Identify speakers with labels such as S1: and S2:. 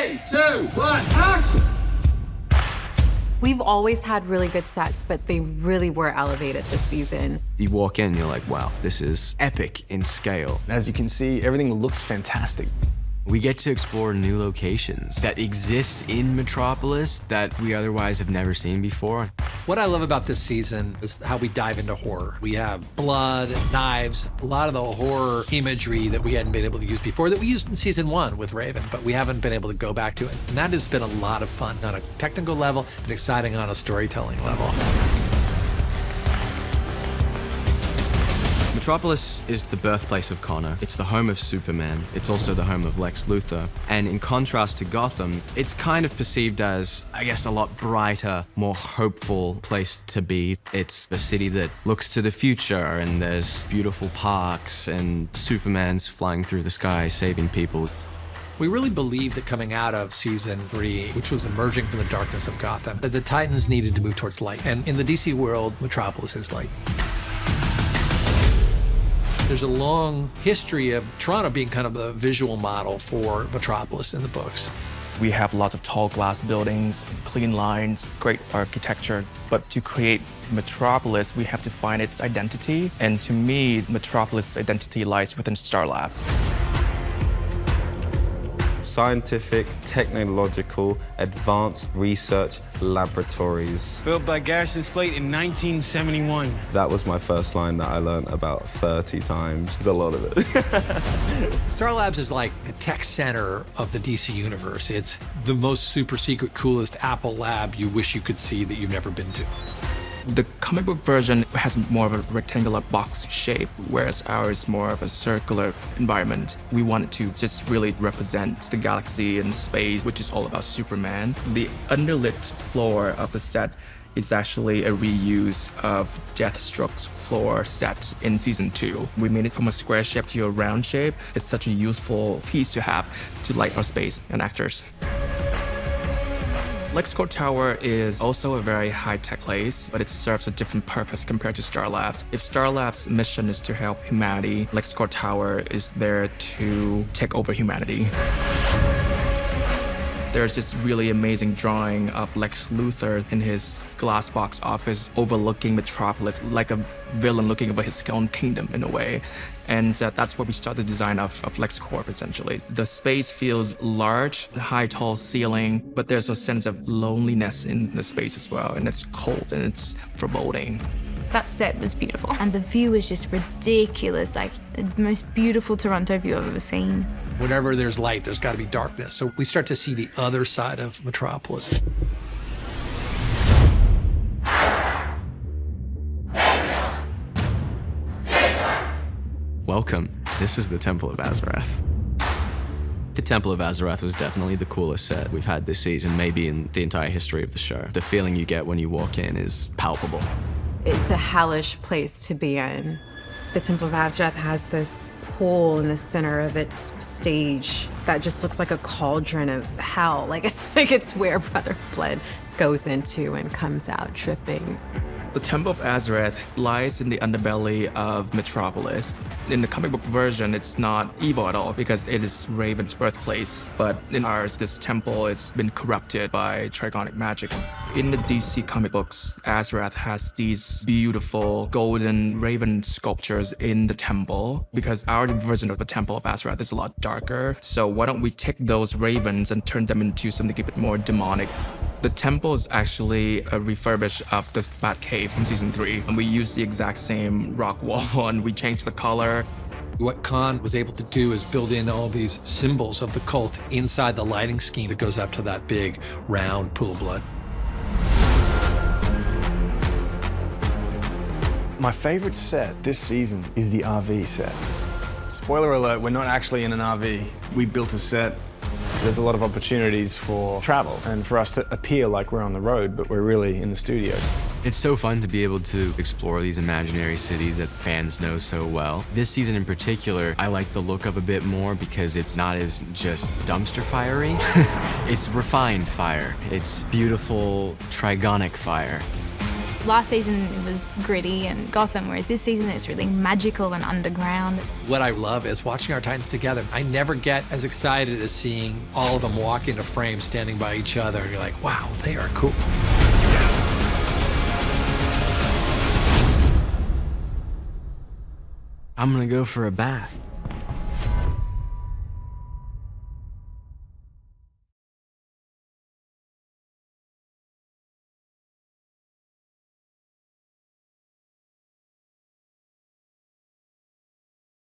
S1: 3, 2, 1, action!
S2: We've always had really good sets, but they really were elevated this season.
S3: You walk in and you're like, wow, this is epic in scale.
S4: As you can see, everything looks fantastic.
S3: We get to explore new locations that exist in Metropolis that we otherwise have never seen before.
S5: What I love about this season is how we dive into horror. We have blood, knives, a lot of the horror imagery that we hadn't been able to use before that we used in season 1 with Raven, but we haven't been able to go back to it. And that has been a lot of fun on a technical level and exciting on a storytelling level.
S3: Metropolis is the birthplace of Connor. It's the home of Superman. It's also the home of Lex Luthor. And in contrast to Gotham, it's kind of perceived as, I guess, a lot brighter, more hopeful place to be. It's a city that looks to the future, and there's beautiful parks, and Superman's flying through the sky, saving people.
S5: We really believed that coming out of season 3, which was emerging from the darkness of Gotham, that the Titans needed to move towards light. And in the DC world, Metropolis is light. There's a long history of Toronto being kind of the visual model for Metropolis in the books.
S6: We have lots of tall glass buildings, clean lines, great architecture. But to create Metropolis, we have to find its identity. And to me, Metropolis' identity lies within Star Labs.
S7: Scientific, technological, advanced research laboratories.
S8: Built by Garrison Slate in 1971.
S7: That was my first line that I learned about 30 times. There's a lot of it.
S5: Star Labs is like the tech center of the DC universe. It's the most super secret, coolest Apple lab you wish you could see that you've never been to.
S6: The comic book version has more of a rectangular box shape, whereas ours is more of a circular environment. We wanted to just really represent the galaxy and space, which is all about Superman. The underlit floor of the set is actually a reuse of Deathstroke's floor set in season 2. We made it from a square shape to a round shape. It's such a useful piece to have to light our space and actors. LexCorp Tower is also a very high-tech place, but it serves a different purpose compared to Star Labs. If Star Labs' mission is to help humanity, LexCorp Tower is there to take over humanity. There's this really amazing drawing of Lex Luthor in his glass box office overlooking Metropolis, like a villain looking over his own kingdom in a way. And that's where we start the design of LexCorp, essentially. The space feels large, high, tall ceiling, but there's a sense of loneliness in the space as well, and it's cold and it's foreboding.
S9: That set was beautiful, and the view is just ridiculous, like the most beautiful Toronto view I've ever seen.
S5: Whenever there's light, there's got to be darkness. So we start to see the other side of Metropolis.
S3: Welcome. This is the Temple of AZARATH. The Temple of AZARATH was definitely the coolest set we've had this season, maybe in the entire history of the show. The feeling you get when you walk in is palpable.
S2: It's a hellish place to be in. The Temple of AZARATH has this pool in the center of its stage that just looks like a cauldron of hell. Like it's where Brother Blood goes into and comes out dripping.
S6: The Temple of AZARATH lies in the underbelly of Metropolis. In the comic book version, it's not evil at all because it is Raven's birthplace. But in ours, this temple has been corrupted by trigonic magic. In the DC comic books, AZARATH has these beautiful golden raven sculptures in the temple because our version of the Temple of AZARATH is a lot darker. So why don't we take those ravens and turn them into something a bit more demonic? The temple is actually a refurbish of the Batcave from season 3, and we used the exact same rock wall and we changed the color.
S5: What Khan was able to do is build in all these symbols of the cult inside the lighting scheme that goes up to that big, round pool of blood.
S4: My favorite set this season is the RV set. Spoiler alert, we're not actually in an RV. We built a set. There's a lot of opportunities for travel and for us to appear like we're on the road, but we're really in the studio.
S3: It's so fun to be able to explore these imaginary cities that fans know so well. This season in particular, I like the look of a bit more because it's not as just dumpster fiery. It's refined fire. It's beautiful trigonic fire.
S9: Last season it was gritty and Gotham, whereas this season it's really magical and underground.
S5: What I love is watching our Titans together. I never get as excited as seeing all of them walk into frame standing by each other. You're like, wow, they are cool.
S10: I'm gonna go for a bath.